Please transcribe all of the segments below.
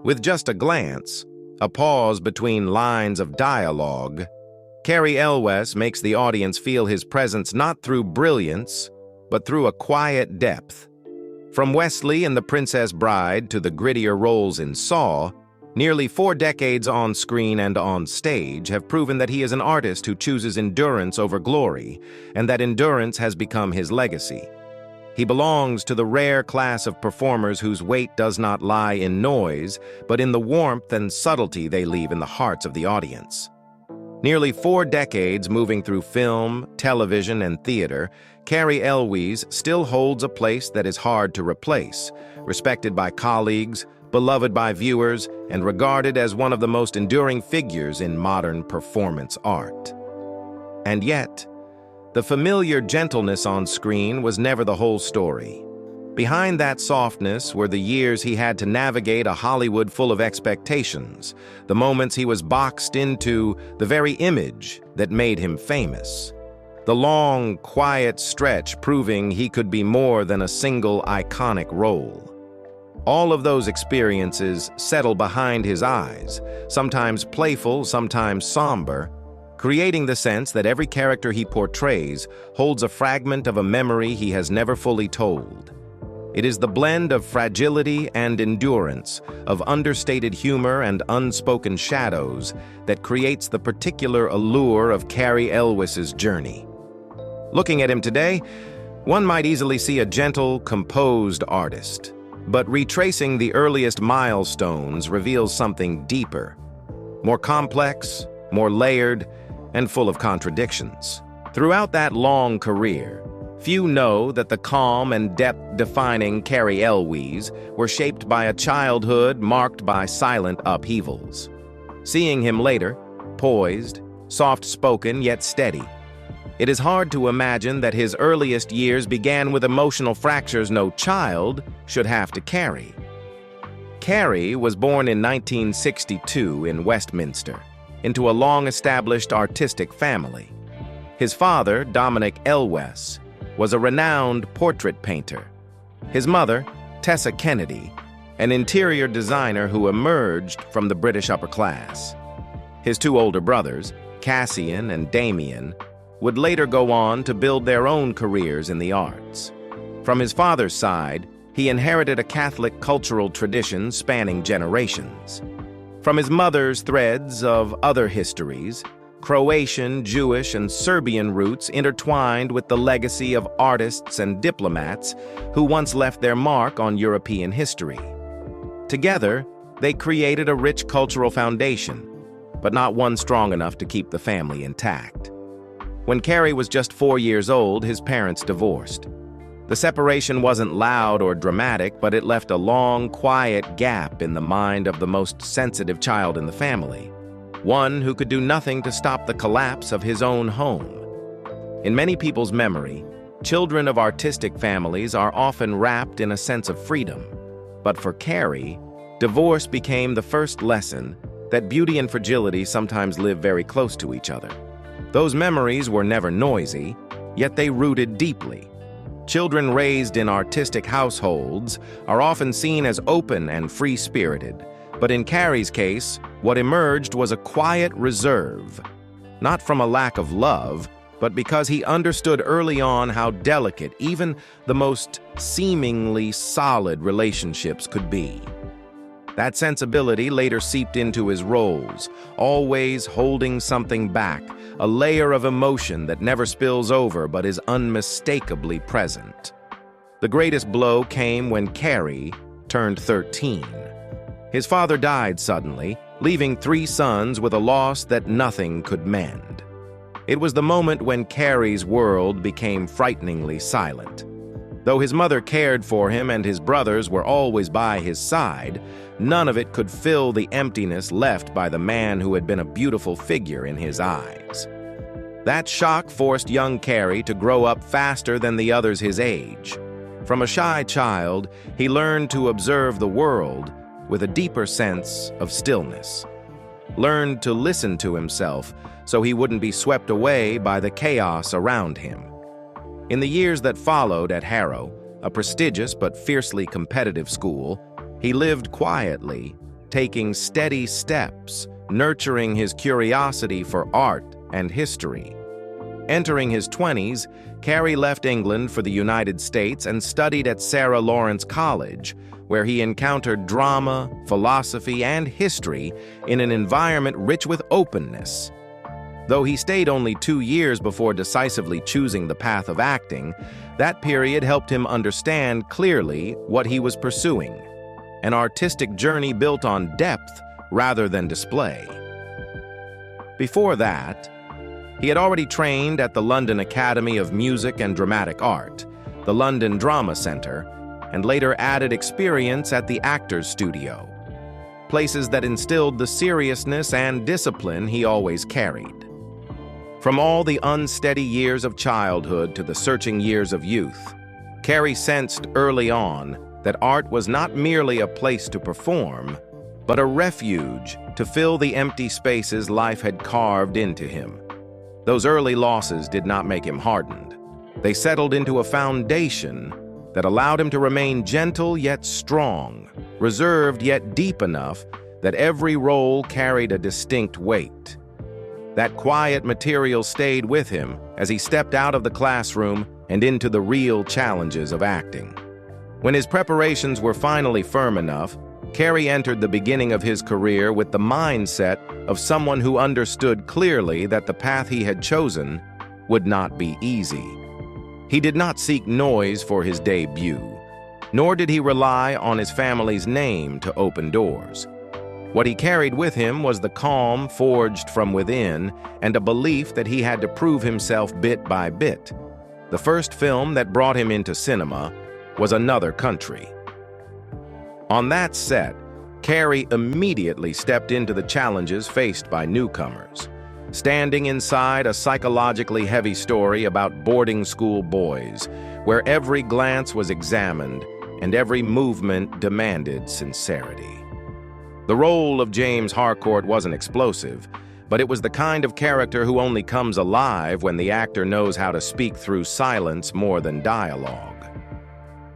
With just a glance, a pause between lines of dialogue, Cary Elwes makes the audience feel his presence not through brilliance, but through a quiet depth. From Wesley in The Princess Bride to the grittier roles in Saw, nearly 4 decades on screen and on stage have proven that he is an artist who chooses endurance over glory, and that endurance has become his legacy. He belongs to the rare class of performers whose weight does not lie in noise, but in the warmth and subtlety they leave in the hearts of the audience. Nearly 4 decades moving through film, television, and theater, Cary Elwes still holds a place that is hard to replace, respected by colleagues, beloved by viewers, and regarded as one of the most enduring figures in modern performance art. And yet, the familiar gentleness on screen was never the whole story. Behind that softness were the years he had to navigate a Hollywood full of expectations, the moments he was boxed into the very image that made him famous. The long, quiet stretch proving he could be more than a single iconic role. All of those experiences settle behind his eyes, sometimes playful, sometimes somber, creating the sense that every character he portrays holds a fragment of a memory he has never fully told. It is the blend of fragility and endurance, of understated humor and unspoken shadows, that creates the particular allure of Cary Elwes's journey. Looking at him today, one might easily see a gentle, composed artist, but retracing the earliest milestones reveals something deeper, more complex, more layered, and full of contradictions. Throughout that long career, few know that the calm and depth-defining Cary Elwes were shaped by a childhood marked by silent upheavals. Seeing him later, poised, soft-spoken yet steady, it is hard to imagine that his earliest years began with emotional fractures no child should have to carry. Cary was born in 1962 in Westminster, into a long-established artistic family. His father, Dominic Elwes, was a renowned portrait painter. His mother, Tessa Kennedy, an interior designer who emerged from the British upper class. His 2 older brothers, Cassian and Damien, would later go on to build their own careers in the arts. From his father's side, he inherited a Catholic cultural tradition spanning generations. From his mother's threads of other histories, Croatian, Jewish, and Serbian roots intertwined with the legacy of artists and diplomats who once left their mark on European history. Together, they created a rich cultural foundation, but not one strong enough to keep the family intact. When Cary was just 4 years old, his parents divorced. The separation wasn't loud or dramatic, but it left a long, quiet gap in the mind of the most sensitive child in the family, one who could do nothing to stop the collapse of his own home. In many people's memory, children of artistic families are often wrapped in a sense of freedom. But for Cary, divorce became the first lesson that beauty and fragility sometimes live very close to each other. Those memories were never noisy, yet they rooted deeply. Children raised in artistic households are often seen as open and free-spirited, but in Cary's case, what emerged was a quiet reserve, not from a lack of love, but because he understood early on how delicate even the most seemingly solid relationships could be. That sensibility later seeped into his roles, always holding something back, a layer of emotion that never spills over but is unmistakably present. The greatest blow came when Cary turned 13. His father died suddenly, leaving 3 sons with a loss that nothing could mend. It was the moment when Cary's world became frighteningly silent. Though his mother cared for him and his brothers were always by his side, none of it could fill the emptiness left by the man who had been a beautiful figure in his eyes. That shock forced young Cary to grow up faster than the others his age. From a shy child, he learned to observe the world with a deeper sense of stillness. Learned to listen to himself so he wouldn't be swept away by the chaos around him. In the years that followed at Harrow, a prestigious but fiercely competitive school, he lived quietly, taking steady steps, nurturing his curiosity for art and history. Entering his 20s, Cary left England for the United States and studied at Sarah Lawrence College, where he encountered drama, philosophy, and history in an environment rich with openness. Though he stayed only 2 years before decisively choosing the path of acting, that period helped him understand clearly what he was pursuing: an artistic journey built on depth rather than display. Before that, he had already trained at the London Academy of Music and Dramatic Art, the London Drama Centre, and later added experience at the Actors Studio, places that instilled the seriousness and discipline he always carried. From all the unsteady years of childhood to the searching years of youth, Cary sensed early on that art was not merely a place to perform, but a refuge to fill the empty spaces life had carved into him. Those early losses did not make him hardened. They settled into a foundation that allowed him to remain gentle yet strong, reserved yet deep enough that every role carried a distinct weight. That quiet material stayed with him as he stepped out of the classroom and into the real challenges of acting. When his preparations were finally firm enough, Cary entered the beginning of his career with the mindset of someone who understood clearly that the path he had chosen would not be easy. He did not seek noise for his debut, nor did he rely on his family's name to open doors. What he carried with him was the calm forged from within and a belief that he had to prove himself bit by bit. The first film that brought him into cinema was Another Country. On that set, Cary immediately stepped into the challenges faced by newcomers, standing inside a psychologically heavy story about boarding school boys, where every glance was examined and every movement demanded sincerity. The role of James Harcourt wasn't explosive, but it was the kind of character who only comes alive when the actor knows how to speak through silence more than dialogue.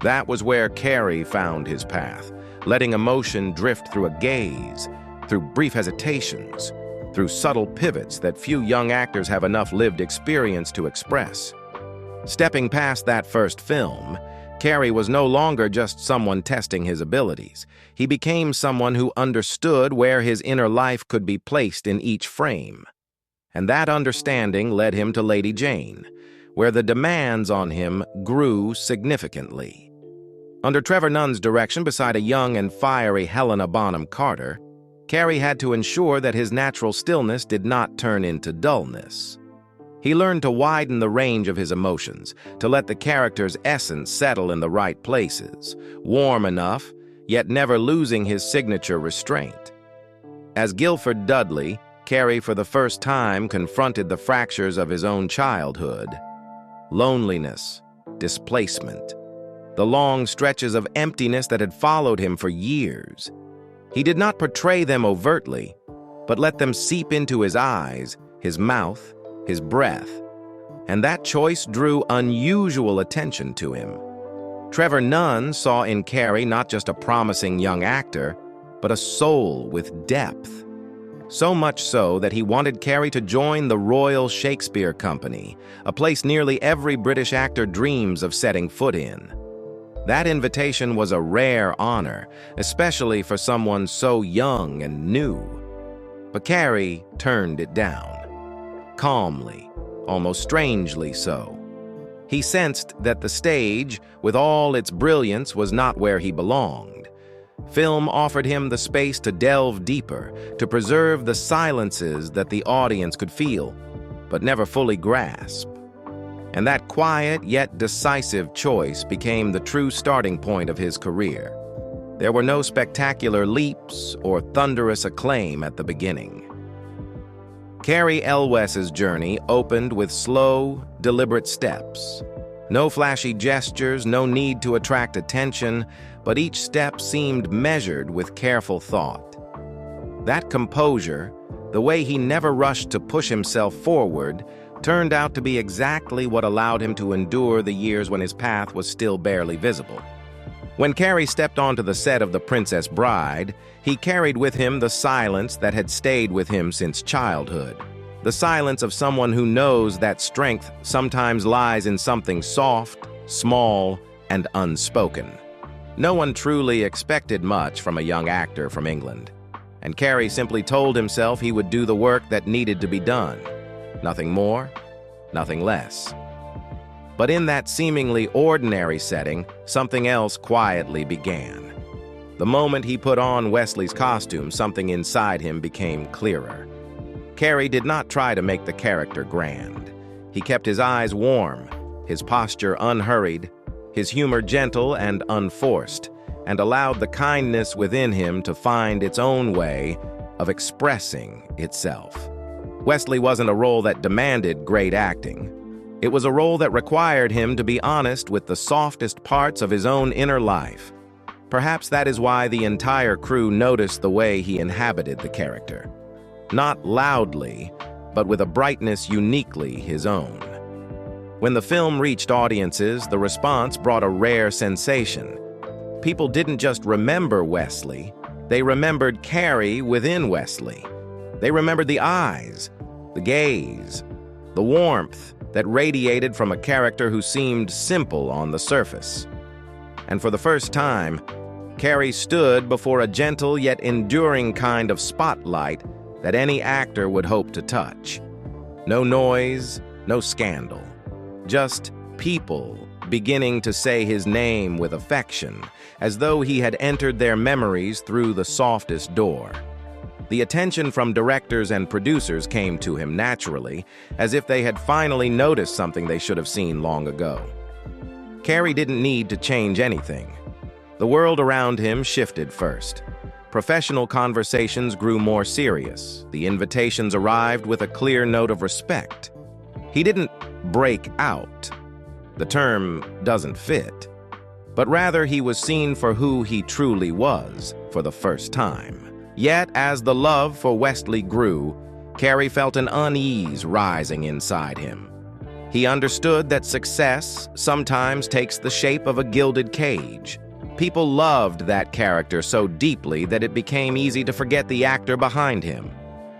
That was where Cary found his path, letting emotion drift through a gaze, through brief hesitations, through subtle pivots that few young actors have enough lived experience to express. Stepping past that first film, Cary was no longer just someone testing his abilities. He became someone who understood where his inner life could be placed in each frame. And that understanding led him to Lady Jane, where the demands on him grew significantly. Under Trevor Nunn's direction beside a young and fiery Helena Bonham Carter, Cary had to ensure that his natural stillness did not turn into dullness. He learned to widen the range of his emotions, to let the character's essence settle in the right places, warm enough, yet never losing his signature restraint. As Guilford Dudley, Cary for the first time confronted the fractures of his own childhood: loneliness, displacement, the long stretches of emptiness that had followed him for years. He did not portray them overtly, but let them seep into his eyes, his mouth, his breath, and that choice drew unusual attention to him. Trevor Nunn saw in Cary not just a promising young actor, but a soul with depth. So much so that he wanted Cary to join the Royal Shakespeare Company, a place nearly every British actor dreams of setting foot in. That invitation was a rare honor, especially for someone so young and new. But Cary turned it down. Calmly, almost strangely so. He sensed that the stage, with all its brilliance, was not where he belonged. Film offered him the space to delve deeper, to preserve the silences that the audience could feel, but never fully grasp. And that quiet yet decisive choice became the true starting point of his career. There were no spectacular leaps or thunderous acclaim at the beginning. Cary Elwes' journey opened with slow, deliberate steps. No flashy gestures, no need to attract attention, but each step seemed measured with careful thought. That composure, the way he never rushed to push himself forward, turned out to be exactly what allowed him to endure the years when his path was still barely visible. When Cary stepped onto the set of The Princess Bride, he carried with him the silence that had stayed with him since childhood. The silence of someone who knows that strength sometimes lies in something soft, small, and unspoken. No one truly expected much from a young actor from England, and Cary simply told himself he would do the work that needed to be done. Nothing more, nothing less. But in that seemingly ordinary setting, something else quietly began. The moment he put on Wesley's costume, something inside him became clearer. Cary did not try to make the character grand. He kept his eyes warm, his posture unhurried, his humor gentle and unforced, and allowed the kindness within him to find its own way of expressing itself. Wesley wasn't a role that demanded great acting. It was a role that required him to be honest with the softest parts of his own inner life. Perhaps that is why the entire crew noticed the way he inhabited the character. Not loudly, but with a brightness uniquely his own. When the film reached audiences, the response brought a rare sensation. People didn't just remember Wesley, they remembered Cary within Wesley. They remembered the eyes, the gaze, the warmth that radiated from a character who seemed simple on the surface. And for the first time, Cary stood before a gentle yet enduring kind of spotlight that any actor would hope to touch. No noise, no scandal. Just people beginning to say his name with affection, as though he had entered their memories through the softest door. The attention from directors and producers came to him naturally, as if they had finally noticed something they should have seen long ago. Cary didn't need to change anything. The world around him shifted first. Professional conversations grew more serious. The invitations arrived with a clear note of respect. He didn't break out. The term doesn't fit. But rather, he was seen for who he truly was for the first time. Yet, as the love for Wesley grew, Cary felt an unease rising inside him. He understood that success sometimes takes the shape of a gilded cage. People loved that character so deeply that it became easy to forget the actor behind him,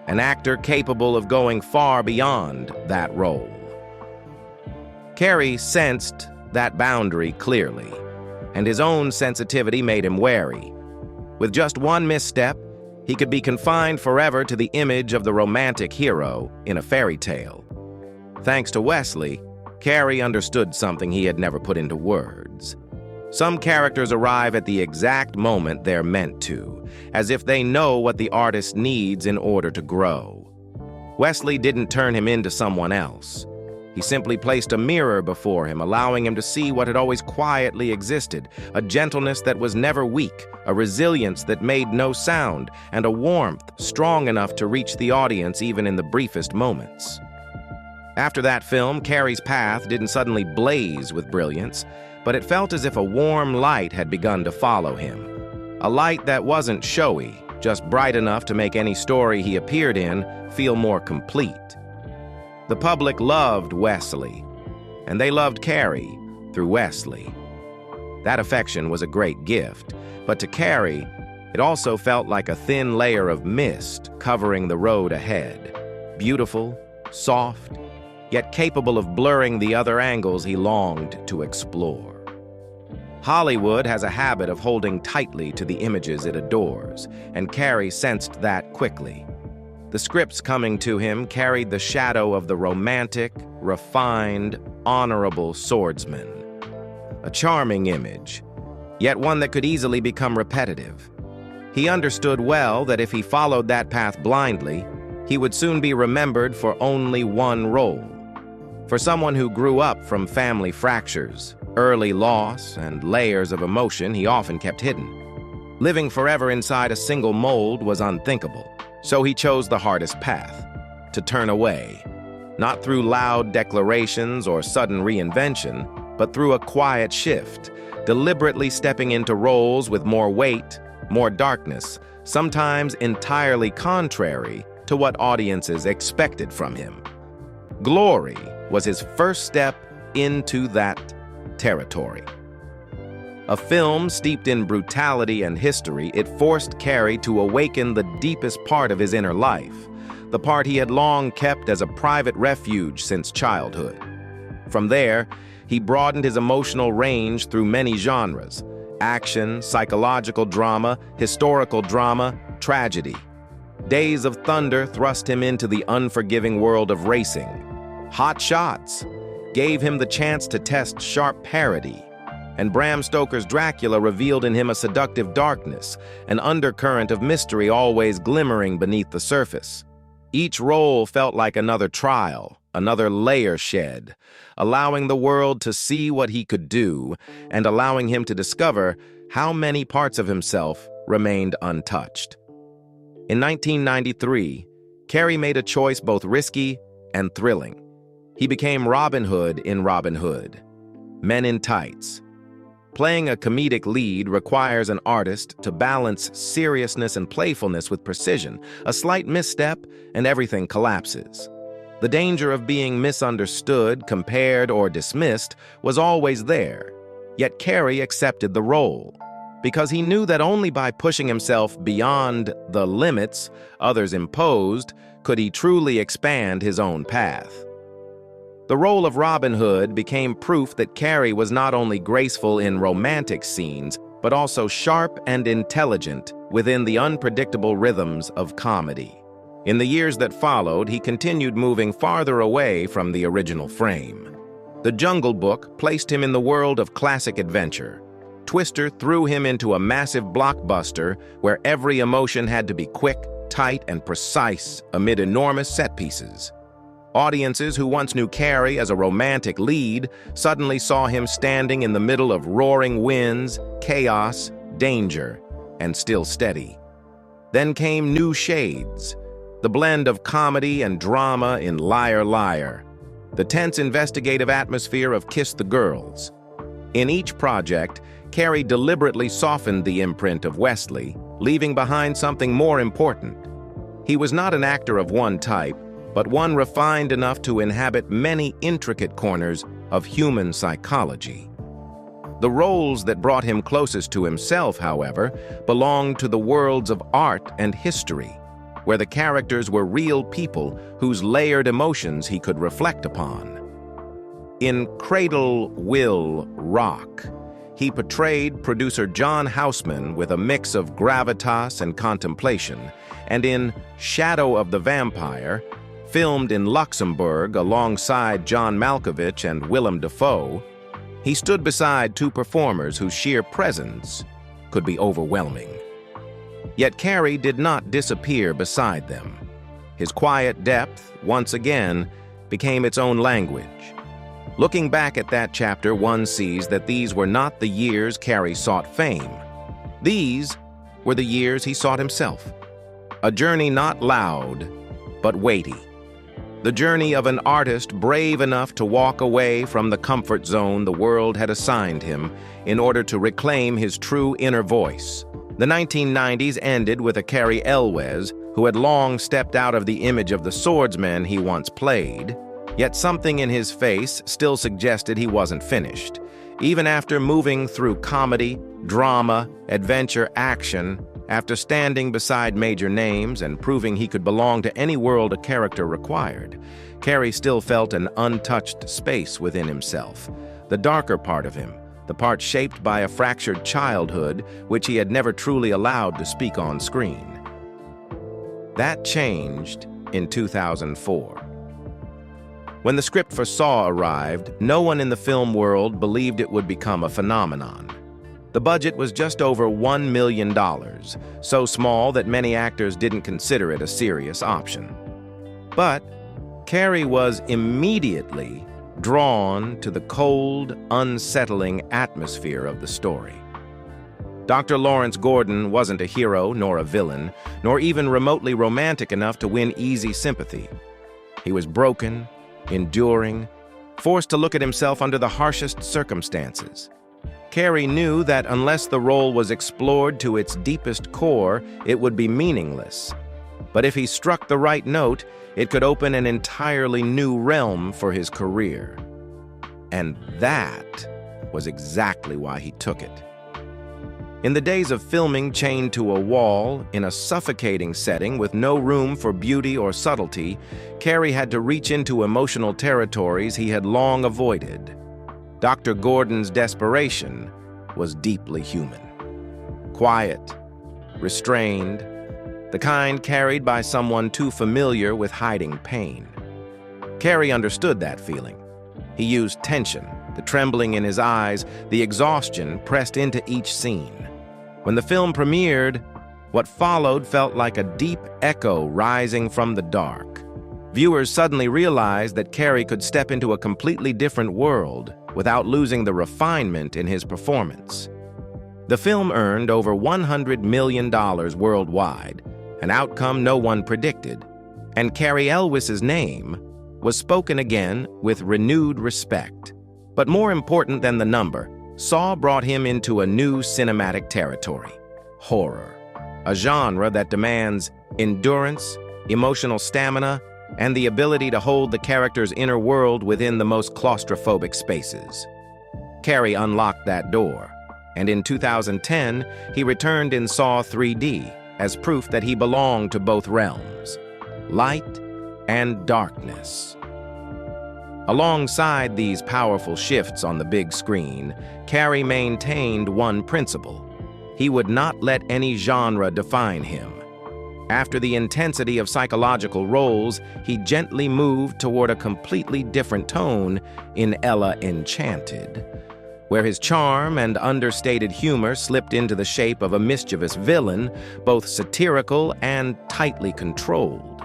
an actor capable of going far beyond that role. Cary sensed that boundary clearly, and his own sensitivity made him wary. With just one misstep, he could be confined forever to the image of the romantic hero in a fairy tale. Thanks to Wesley, Cary understood something he had never put into words. Some characters arrive at the exact moment they're meant to, as if they know what the artist needs in order to grow. Wesley didn't turn him into someone else. He simply placed a mirror before him, allowing him to see what had always quietly existed, a gentleness that was never weak, a resilience that made no sound, and a warmth strong enough to reach the audience even in the briefest moments. After that film, Cary's path didn't suddenly blaze with brilliance, but it felt as if a warm light had begun to follow him. A light that wasn't showy, just bright enough to make any story he appeared in feel more complete. The public loved Wesley, and they loved Cary through Wesley. That affection was a great gift, but to Cary, it also felt like a thin layer of mist covering the road ahead. Beautiful, soft, yet capable of blurring the other angles he longed to explore. Hollywood has a habit of holding tightly to the images it adores, and Cary sensed that quickly. The scripts coming to him carried the shadow of the romantic, refined, honorable swordsman. A charming image, yet one that could easily become repetitive. He understood well that if he followed that path blindly, he would soon be remembered for only one role. For someone who grew up from family fractures, early loss, and layers of emotion he often kept hidden, living forever inside a single mold was unthinkable. So he chose the hardest path, to turn away, not through loud declarations or sudden reinvention, but through a quiet shift, deliberately stepping into roles with more weight, more darkness, sometimes entirely contrary to what audiences expected from him. Glory was his first step into that territory. A film steeped in brutality and history, it forced Cary to awaken the deepest part of his inner life, the part he had long kept as a private refuge since childhood. From there, he broadened his emotional range through many genres: action, psychological drama, historical drama, tragedy. Days of Thunder thrust him into the unforgiving world of racing. Hot Shots gave him the chance to test sharp parody. And Bram Stoker's Dracula revealed in him a seductive darkness, an undercurrent of mystery always glimmering beneath the surface. Each role felt like another trial, another layer shed, allowing the world to see what he could do and allowing him to discover how many parts of himself remained untouched. In 1993, Cary made a choice both risky and thrilling. He became Robin Hood in Robin Hood, Men in Tights. Playing a comedic lead requires an artist to balance seriousness and playfulness with precision. A slight misstep, and everything collapses. The danger of being misunderstood, compared, or dismissed was always there. Yet Cary accepted the role, because he knew that only by pushing himself beyond the limits others imposed could he truly expand his own path. The role of Robin Hood became proof that Cary was not only graceful in romantic scenes, but also sharp and intelligent within the unpredictable rhythms of comedy. In the years that followed, he continued moving farther away from the original frame. The Jungle Book placed him in the world of classic adventure. Twister threw him into a massive blockbuster where every emotion had to be quick, tight, and precise amid enormous set pieces. Audiences who once knew Cary as a romantic lead suddenly saw him standing in the middle of roaring winds, chaos, danger, and still steady. Then came New Shades, the blend of comedy and drama in Liar Liar, the tense investigative atmosphere of Kiss the Girls. In each project, Cary deliberately softened the imprint of Wesley, leaving behind something more important. He was not an actor of one type, but one refined enough to inhabit many intricate corners of human psychology. The roles that brought him closest to himself, however, belonged to the worlds of art and history, where the characters were real people whose layered emotions he could reflect upon. In Cradle Will Rock, he portrayed producer John Houseman with a mix of gravitas and contemplation, and in Shadow of the Vampire, filmed in Luxembourg alongside John Malkovich and Willem Dafoe, he stood beside two performers whose sheer presence could be overwhelming. Yet Cary did not disappear beside them. His quiet depth, once again, became its own language. Looking back at that chapter, one sees that these were not the years Cary sought fame. These were the years he sought himself. A journey not loud, but weighty. The journey of an artist brave enough to walk away from the comfort zone the world had assigned him in order to reclaim his true inner voice. The 1990s ended with a Cary Elwes who had long stepped out of the image of the swordsman he once played, yet something in his face still suggested he wasn't finished. Even after moving through comedy, drama, adventure, action, after standing beside major names and proving he could belong to any world a character required, Cary still felt an untouched space within himself, the darker part of him, the part shaped by a fractured childhood which he had never truly allowed to speak on screen. That changed in 2004. When the script for Saw arrived, no one in the film world believed it would become a phenomenon. The budget was just over $1 million, so small that many actors didn't consider it a serious option. But Cary was immediately drawn to the cold, unsettling atmosphere of the story. Dr. Lawrence Gordon wasn't a hero nor a villain, nor even remotely romantic enough to win easy sympathy. He was broken, enduring, forced to look at himself under the harshest circumstances. Cary knew that unless the role was explored to its deepest core, it would be meaningless. But if he struck the right note, it could open an entirely new realm for his career. And that was exactly why he took it. In the days of filming chained to a wall, in a suffocating setting with no room for beauty or subtlety, Cary had to reach into emotional territories he had long avoided. Dr. Gordon's desperation was deeply human. Quiet, restrained, the kind carried by someone too familiar with hiding pain. Cary understood that feeling. He used tension, the trembling in his eyes, the exhaustion pressed into each scene. When the film premiered, what followed felt like a deep echo rising from the dark. Viewers suddenly realized that Cary could step into a completely different world without losing the refinement in his performance. The film earned over $100 million worldwide, an outcome no one predicted, and Cary Elwes' name was spoken again with renewed respect. But more important than the number, Saw brought him into a new cinematic territory: horror, a genre that demands endurance, emotional stamina, and the ability to hold the character's inner world within the most claustrophobic spaces. Cary unlocked that door, and in 2010, he returned in Saw 3D as proof that he belonged to both realms, light and darkness. Alongside these powerful shifts on the big screen, Cary maintained one principle: he would not let any genre define him. After the intensity of psychological roles, he gently moved toward a completely different tone in Ella Enchanted, where his charm and understated humor slipped into the shape of a mischievous villain, both satirical and tightly controlled.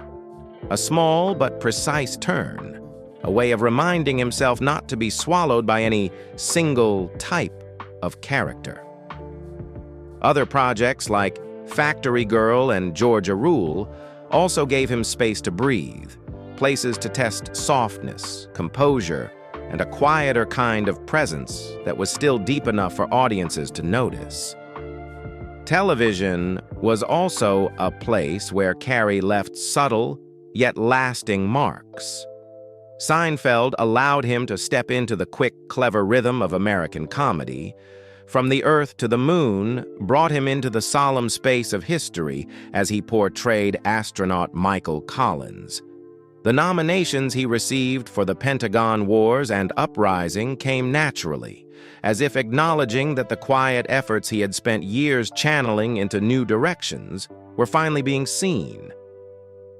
A small but precise turn, a way of reminding himself not to be swallowed by any single type of character. Other projects like Factory Girl and Georgia Rule also gave him space to breathe, places to test softness, composure, and a quieter kind of presence that was still deep enough for audiences to notice. Television was also a place where Cary left subtle yet lasting marks. Seinfeld allowed him to step into the quick, clever rhythm of American comedy. From the Earth to the Moon brought him into the solemn space of history as he portrayed astronaut Michael Collins. The nominations he received for the Pentagon Wars and Uprising came naturally, as if acknowledging that the quiet efforts he had spent years channeling into new directions were finally being seen.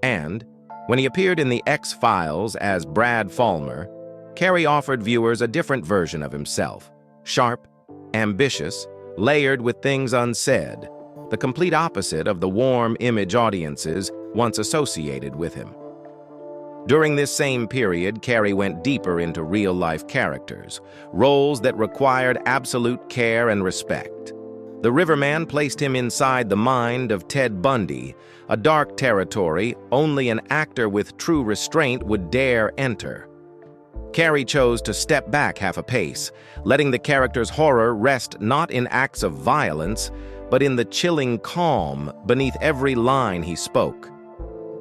And when he appeared in The X-Files as Brad Falmer, Cary offered viewers a different version of himself: sharp, ambitious, layered with things unsaid, the complete opposite of the warm image audiences once associated with him. During this same period, Cary went deeper into real-life characters, roles that required absolute care and respect. The Riverman placed him inside the mind of Ted Bundy, a dark territory only an actor with true restraint would dare enter. Cary chose to step back half a pace, letting the character's horror rest not in acts of violence, but in the chilling calm beneath every line he spoke.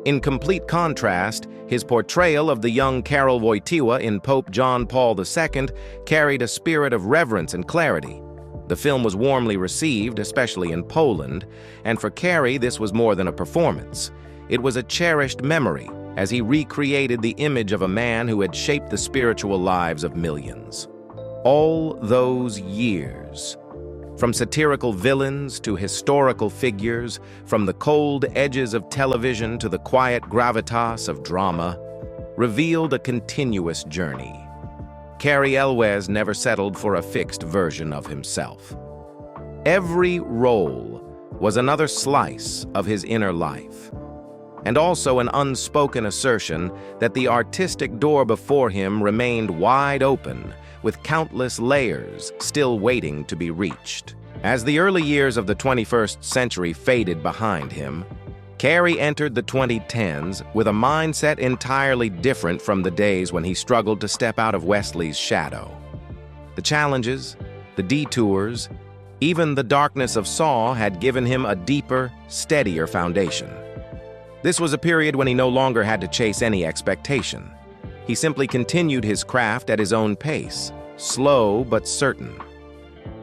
In complete contrast, his portrayal of the young Karol Wojtyła in Pope John Paul II carried a spirit of reverence and clarity. The film was warmly received, especially in Poland, and for Cary this was more than a performance. It was a cherished memory, as he recreated the image of a man who had shaped the spiritual lives of millions. All those years, from satirical villains to historical figures, from the cold edges of television to the quiet gravitas of drama, revealed a continuous journey. Cary Elwes never settled for a fixed version of himself. Every role was another slice of his inner life, and also an unspoken assertion that the artistic door before him remained wide open, with countless layers still waiting to be reached. As the early years of the 21st century faded behind him, Cary entered the 2010s with a mindset entirely different from the days when he struggled to step out of Wesley's shadow. The challenges, the detours, even the darkness of Saw had given him a deeper, steadier foundation. This was a period when he no longer had to chase any expectation. He simply continued his craft at his own pace, slow but certain.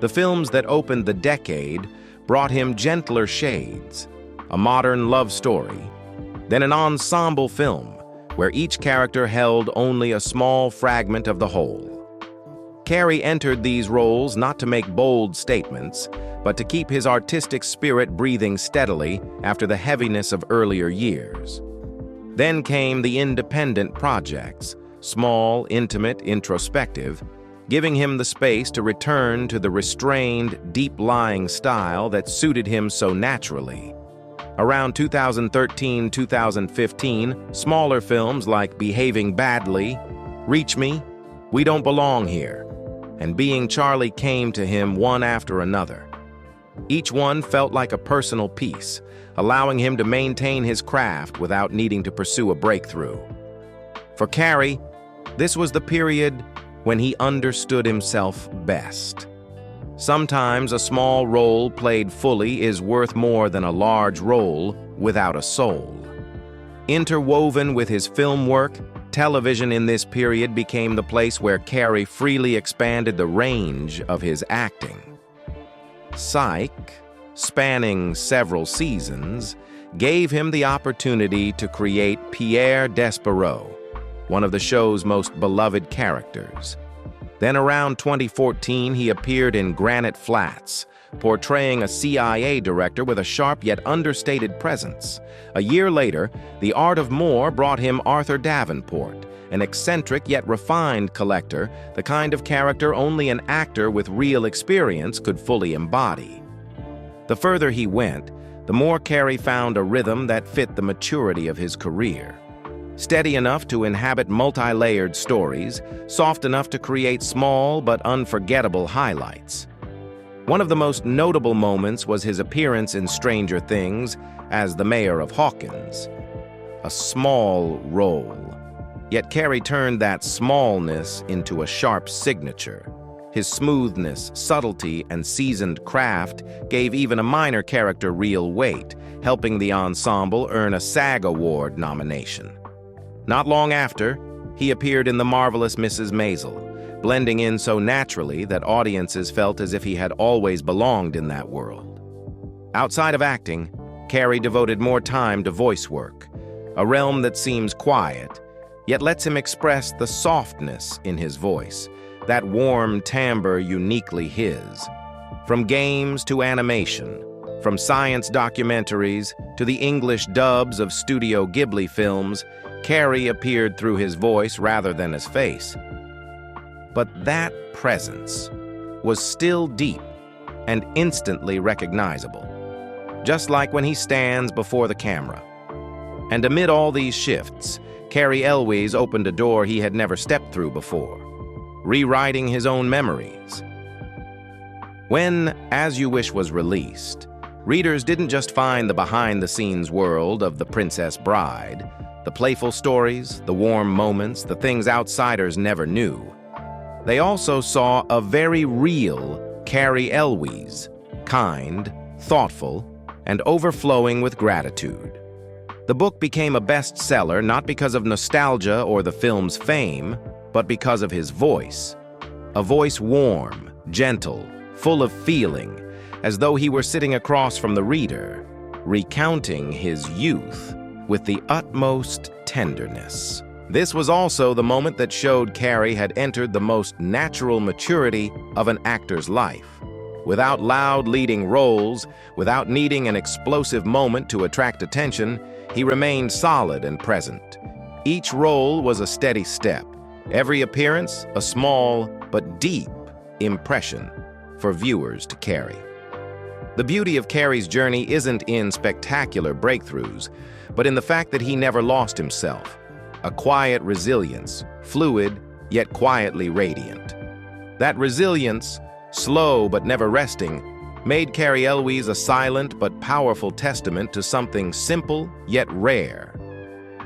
The films that opened the decade brought him gentler shades, a modern love story, then an ensemble film where each character held only a small fragment of the whole. Cary entered these roles not to make bold statements, but to keep his artistic spirit breathing steadily after the heaviness of earlier years. Then came the independent projects, small, intimate, introspective, giving him the space to return to the restrained, deep-lying style that suited him so naturally. Around 2013-2015, smaller films like Behaving Badly, Reach Me, We Don't Belong Here, and Being Charlie came to him one after another. Each one felt like a personal piece, allowing him to maintain his craft without needing to pursue a breakthrough. For Cary, this was the period when he understood himself best. Sometimes a small role played fully is worth more than a large role without a soul. Interwoven with his film work, television in this period became the place where Cary freely expanded the range of his acting. Psych, spanning several seasons, gave him the opportunity to create Pierre Despereaux, one of the show's most beloved characters. Then around 2014, he appeared in Granite Flats, portraying a CIA director with a sharp yet understated presence. A year later, The Art of More brought him Arthur Davenport, an eccentric yet refined collector, the kind of character only an actor with real experience could fully embody. The further he went, the more Cary found a rhythm that fit the maturity of his career. Steady enough to inhabit multi-layered stories, soft enough to create small but unforgettable highlights. One of the most notable moments was his appearance in Stranger Things as the mayor of Hawkins. A small role. Yet Cary turned that smallness into a sharp signature. His smoothness, subtlety, and seasoned craft gave even a minor character real weight, helping the ensemble earn a SAG Award nomination. Not long after, he appeared in The Marvelous Mrs. Maisel, blending in so naturally that audiences felt as if he had always belonged in that world. Outside of acting, Cary devoted more time to voice work, a realm that seems quiet, yet lets him express the softness in his voice, that warm timbre uniquely his. From games to animation, from science documentaries to the English dubs of Studio Ghibli films, Cary appeared through his voice rather than his face. But that presence was still deep and instantly recognizable, just like when he stands before the camera. And amid all these shifts, Cary Elwes opened a door he had never stepped through before, rewriting his own memories. When As You Wish was released, readers didn't just find the behind-the-scenes world of The Princess Bride, the playful stories, the warm moments, the things outsiders never knew. They also saw a very real Cary Elwes, kind, thoughtful, and overflowing with gratitude. The book became a bestseller not because of nostalgia or the film's fame, but because of his voice. A voice warm, gentle, full of feeling, as though he were sitting across from the reader, recounting his youth with the utmost tenderness. This was also the moment that showed Cary had entered the most natural maturity of an actor's life. Without loud leading roles, without needing an explosive moment to attract attention, he remained solid and present. Each role was a steady step, every appearance a small but deep impression for viewers to carry. The beauty of Cary's journey isn't in spectacular breakthroughs, but in the fact that he never lost himself. A quiet resilience, fluid yet quietly radiant. That resilience, slow but never resting, made Cary Elwes a silent but powerful testament to something simple yet rare.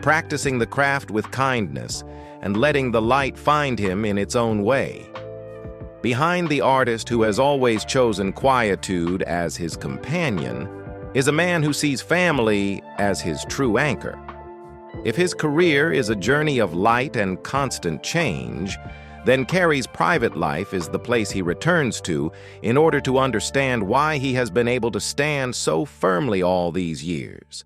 Practicing the craft with kindness and letting the light find him in its own way. Behind the artist who has always chosen quietude as his companion is a man who sees family as his true anchor. If his career is a journey of light and constant change, then Cary's private life is the place he returns to in order to understand why he has been able to stand so firmly all these years.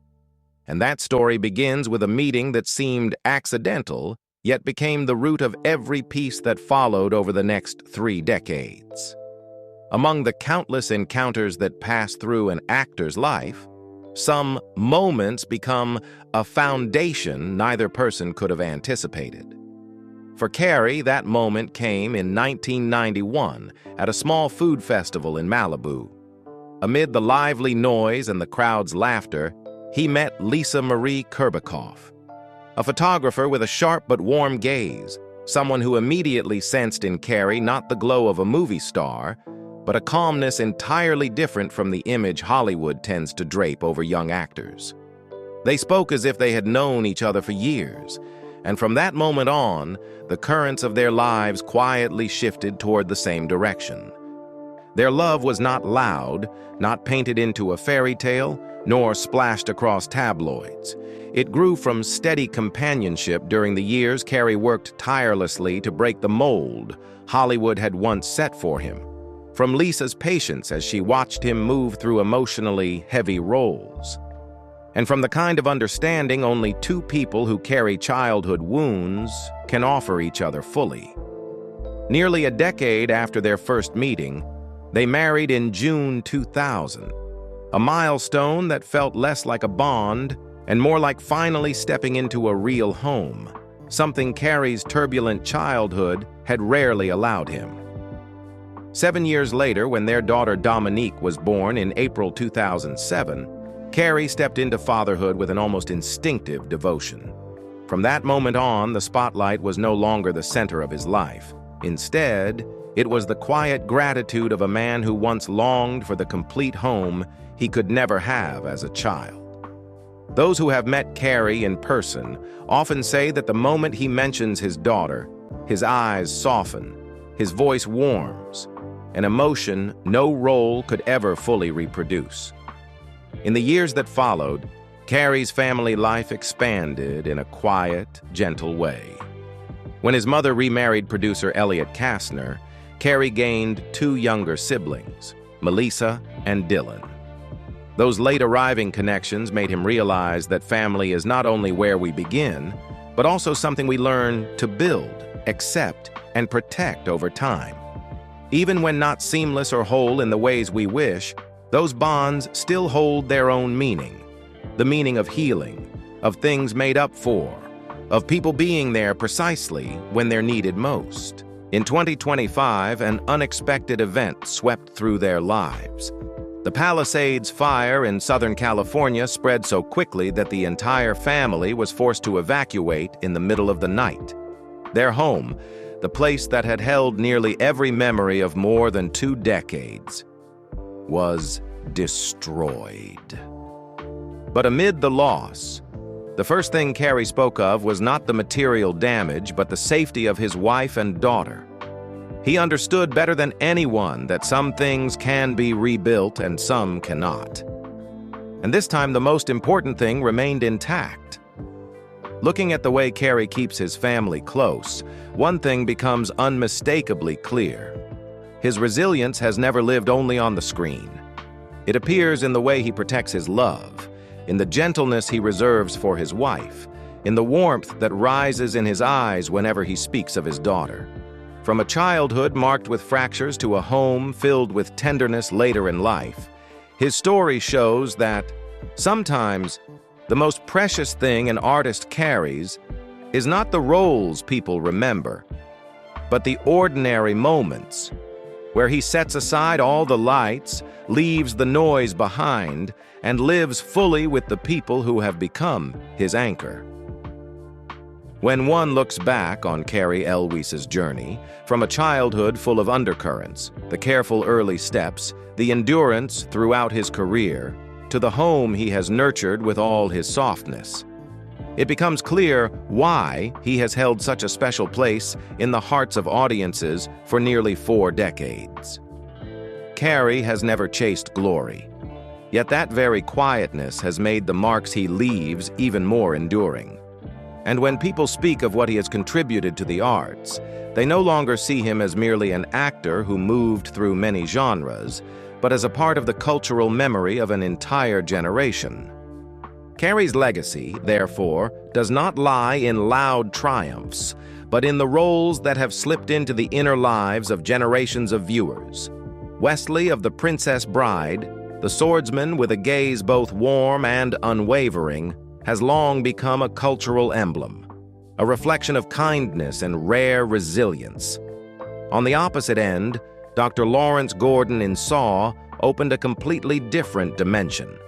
And that story begins with a meeting that seemed accidental, yet became the root of every piece that followed over the next 3 decades. Among the countless encounters that pass through an actor's life, some moments become a foundation neither person could have anticipated. For Cary, that moment came in 1991 at a small food festival in Malibu. Amid the lively noise and the crowd's laughter, he met Lisa Marie Kurbikoff, a photographer with a sharp but warm gaze, someone who immediately sensed in Cary not the glow of a movie star, but a calmness entirely different from the image Hollywood tends to drape over young actors. They spoke as if they had known each other for years, and from that moment on, the currents of their lives quietly shifted toward the same direction. Their love was not loud, not painted into a fairy tale, nor splashed across tabloids. It grew from steady companionship during the years Cary worked tirelessly to break the mold Hollywood had once set for him, from Lisa's patience as she watched him move through emotionally heavy roles, and from the kind of understanding only 2 people who carry childhood wounds can offer each other fully. Nearly a decade after their first meeting, they married in June 2000, a milestone that felt less like a bond and more like finally stepping into a real home, something Cary's turbulent childhood had rarely allowed him. 7 years later, when their daughter Dominique was born in April 2007, Cary stepped into fatherhood with an almost instinctive devotion. From that moment on, the spotlight was no longer the center of his life. Instead, it was the quiet gratitude of a man who once longed for the complete home he could never have as a child. Those who have met Cary in person often say that the moment he mentions his daughter, his eyes soften, his voice warms, an emotion no role could ever fully reproduce. In the years that followed, Cary's family life expanded in a quiet, gentle way. When his mother remarried producer Elliot Kastner, Cary gained 2 younger siblings, Melissa and Dylan. Those late-arriving connections made him realize that family is not only where we begin, but also something we learn to build, accept, and protect over time. Even when not seamless or whole in the ways we wish, those bonds still hold their own meaning. The meaning of healing, of things made up for, of people being there precisely when they're needed most. In 2025, an unexpected event swept through their lives. The Palisades fire in Southern California spread so quickly that the entire family was forced to evacuate in the middle of the night. Their home, the place that had held nearly every memory of more than 2 decades, was destroyed. But amid the loss, the first thing Cary spoke of was not the material damage, but the safety of his wife and daughter. He understood better than anyone that some things can be rebuilt and some cannot. And this time, the most important thing remained intact. Looking at the way Cary keeps his family close, one thing becomes unmistakably clear. His resilience has never lived only on the screen. It appears in the way he protects his love, in the gentleness he reserves for his wife, in the warmth that rises in his eyes whenever he speaks of his daughter. From a childhood marked with fractures to a home filled with tenderness later in life, his story shows that sometimes the most precious thing an artist carries is not the roles people remember, but the ordinary moments where he sets aside all the lights, leaves the noise behind, and lives fully with the people who have become his anchor. When one looks back on Cary Elwes' journey, from a childhood full of undercurrents, the careful early steps, the endurance throughout his career, to the home he has nurtured with all his softness, it becomes clear why he has held such a special place in the hearts of audiences for nearly 4 decades. Cary has never chased glory, yet that very quietness has made the marks he leaves even more enduring. And when people speak of what he has contributed to the arts, they no longer see him as merely an actor who moved through many genres, but as a part of the cultural memory of an entire generation. Cary's legacy, therefore, does not lie in loud triumphs, but in the roles that have slipped into the inner lives of generations of viewers. Wesley of The Princess Bride, the swordsman with a gaze both warm and unwavering, has long become a cultural emblem, a reflection of kindness and rare resilience. On the opposite end, Dr. Lawrence Gordon in Saw opened a completely different dimension.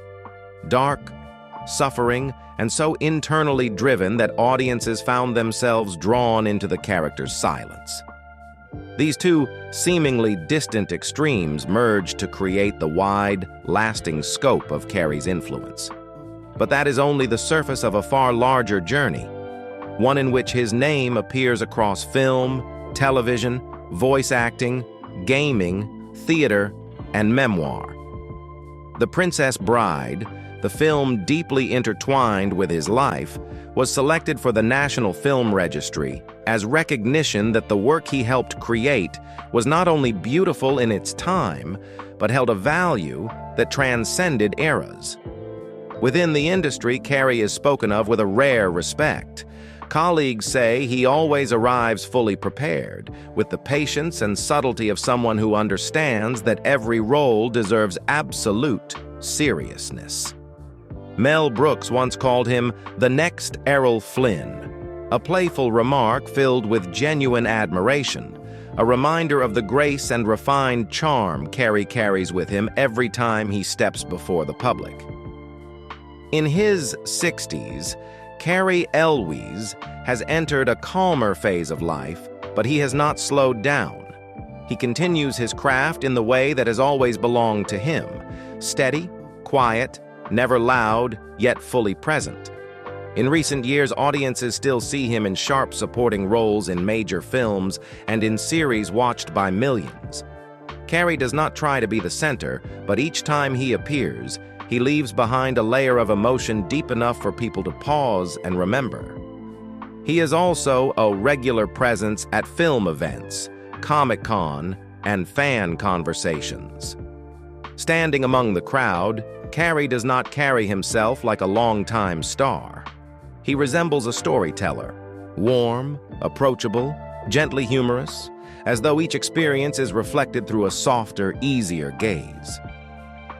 Dark, suffering, and so internally driven that audiences found themselves drawn into the character's silence. These two seemingly distant extremes merged to create the wide, lasting scope of Cary's influence. But that is only the surface of a far larger journey, one in which his name appears across film, television, voice acting, gaming, theater, and memoir. The Princess Bride, the film deeply intertwined with his life, was selected for the National Film Registry as recognition that the work he helped create was not only beautiful in its time, but held a value that transcended eras. Within the industry, Cary is spoken of with a rare respect. Colleagues say he always arrives fully prepared, with the patience and subtlety of someone who understands that every role deserves absolute seriousness. Mel Brooks once called him the next Errol Flynn, a playful remark filled with genuine admiration, a reminder of the grace and refined charm Cary carries with him every time he steps before the public. In his 60s, Cary Elwes has entered a calmer phase of life, but he has not slowed down. He continues his craft in the way that has always belonged to him, steady, quiet, never loud, yet fully present. In recent years, audiences still see him in sharp supporting roles in major films and in series watched by millions. Cary does not try to be the center, but each time he appears, he leaves behind a layer of emotion deep enough for people to pause and remember. He is also a regular presence at film events, Comic-Con, and fan conversations. Standing among the crowd, Cary does not carry himself like a longtime star. He resembles a storyteller, warm, approachable, gently humorous, as though each experience is reflected through a softer, easier gaze.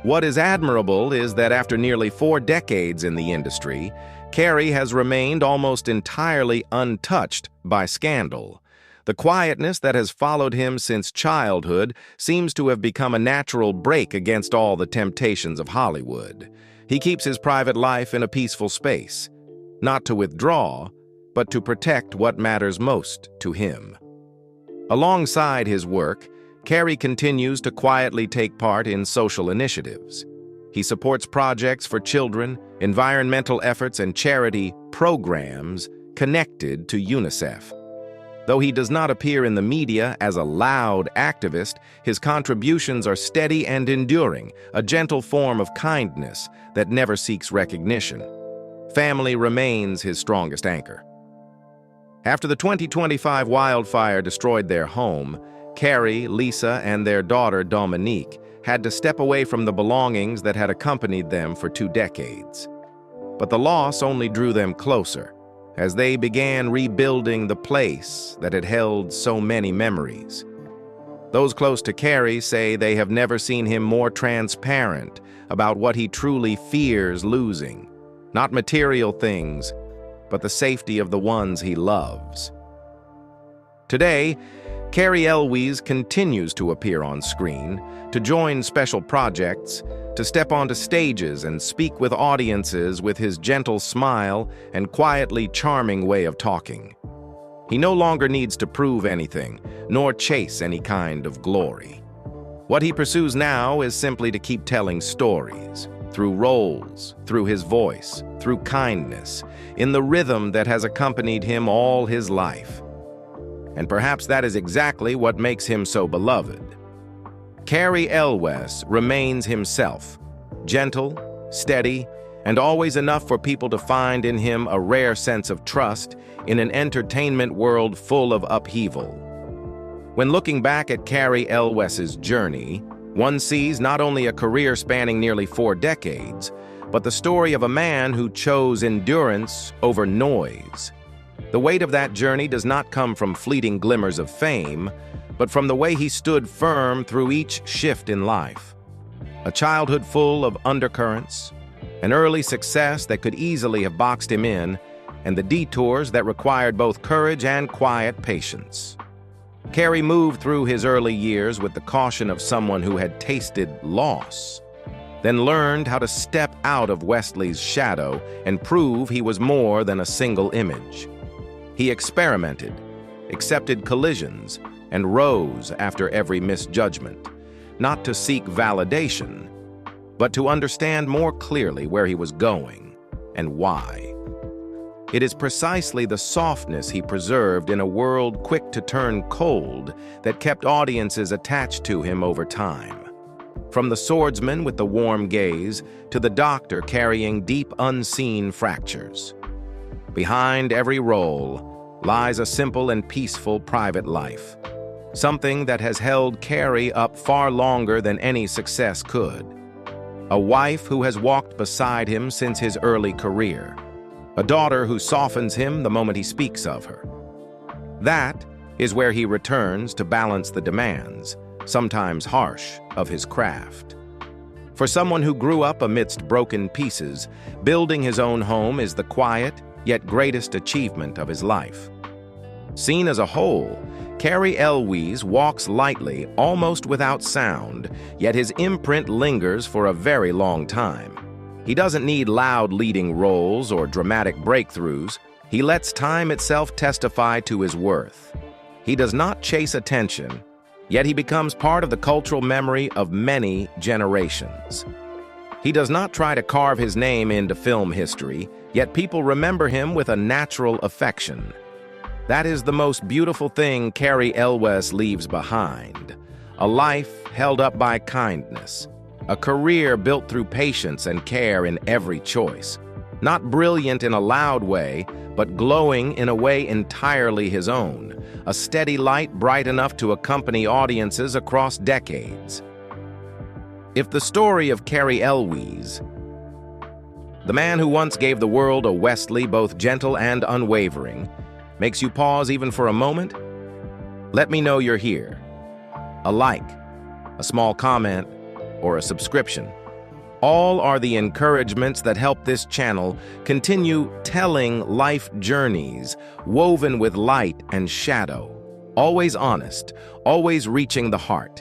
What is admirable is that after nearly 4 decades in the industry, Cary has remained almost entirely untouched by scandal. The quietness that has followed him since childhood seems to have become a natural break against all the temptations of Hollywood. He keeps his private life in a peaceful space, not to withdraw, but to protect what matters most to him. Alongside his work, Cary continues to quietly take part in social initiatives. He supports projects for children, environmental efforts, and charity programs connected to UNICEF. Though he does not appear in the media as a loud activist, his contributions are steady and enduring, a gentle form of kindness that never seeks recognition. Family remains his strongest anchor. After the 2025 wildfire destroyed their home, Cary, Lisa, and their daughter Dominique had to step away from the belongings that had accompanied them for 2 decades. But the loss only drew them closer, as they began rebuilding the place that had held so many memories. Those close to Cary say they have never seen him more transparent about what he truly fears losing, not material things, but the safety of the ones he loves. Today, Cary Elwes continues to appear on screen, to join special projects, to step onto stages and speak with audiences with his gentle smile and quietly charming way of talking. He no longer needs to prove anything, nor chase any kind of glory. What he pursues now is simply to keep telling stories, through roles, through his voice, through kindness, in the rhythm that has accompanied him all his life. And perhaps that is exactly what makes him so beloved. Cary Elwes remains himself, gentle, steady, and always enough for people to find in him a rare sense of trust in an entertainment world full of upheaval. When looking back at Cary Elwes's journey, one sees not only a career spanning nearly 4 decades, but the story of a man who chose endurance over noise. The weight of that journey does not come from fleeting glimmers of fame, but from the way he stood firm through each shift in life. A childhood full of undercurrents, an early success that could easily have boxed him in, and the detours that required both courage and quiet patience. Cary moved through his early years with the caution of someone who had tasted loss, then learned how to step out of Wesley's shadow and prove he was more than a single image. He experimented, accepted collisions, and rose after every misjudgment, not to seek validation, but to understand more clearly where he was going and why. It is precisely the softness he preserved in a world quick to turn cold that kept audiences attached to him over time. From the swordsman with the warm gaze to the doctor carrying deep unseen fractures. Behind every role lies a simple and peaceful private life, something that has held Cary up far longer than any success could. A wife who has walked beside him since his early career. A daughter who softens him the moment he speaks of her. That is where he returns to balance the demands, sometimes harsh, of his craft. For someone who grew up amidst broken pieces, building his own home is the quiet, yet greatest achievement of his life. Seen as a whole, Cary Elwes walks lightly, almost without sound, yet his imprint lingers for a very long time. He doesn't need loud leading roles or dramatic breakthroughs. He lets time itself testify to his worth. He does not chase attention, yet he becomes part of the cultural memory of many generations. He does not try to carve his name into film history, yet people remember him with a natural affection. That is the most beautiful thing Cary Elwes leaves behind. A life held up by kindness. A career built through patience and care in every choice. Not brilliant in a loud way, but glowing in a way entirely his own. A steady light bright enough to accompany audiences across decades. If the story of Cary Elwes, the man who once gave the world a Wesley both gentle and unwavering, makes you pause even for a moment, let me know you're here. A like, a small comment, or a subscription. All are the encouragements that help this channel continue telling life journeys woven with light and shadow, always honest, always reaching the heart.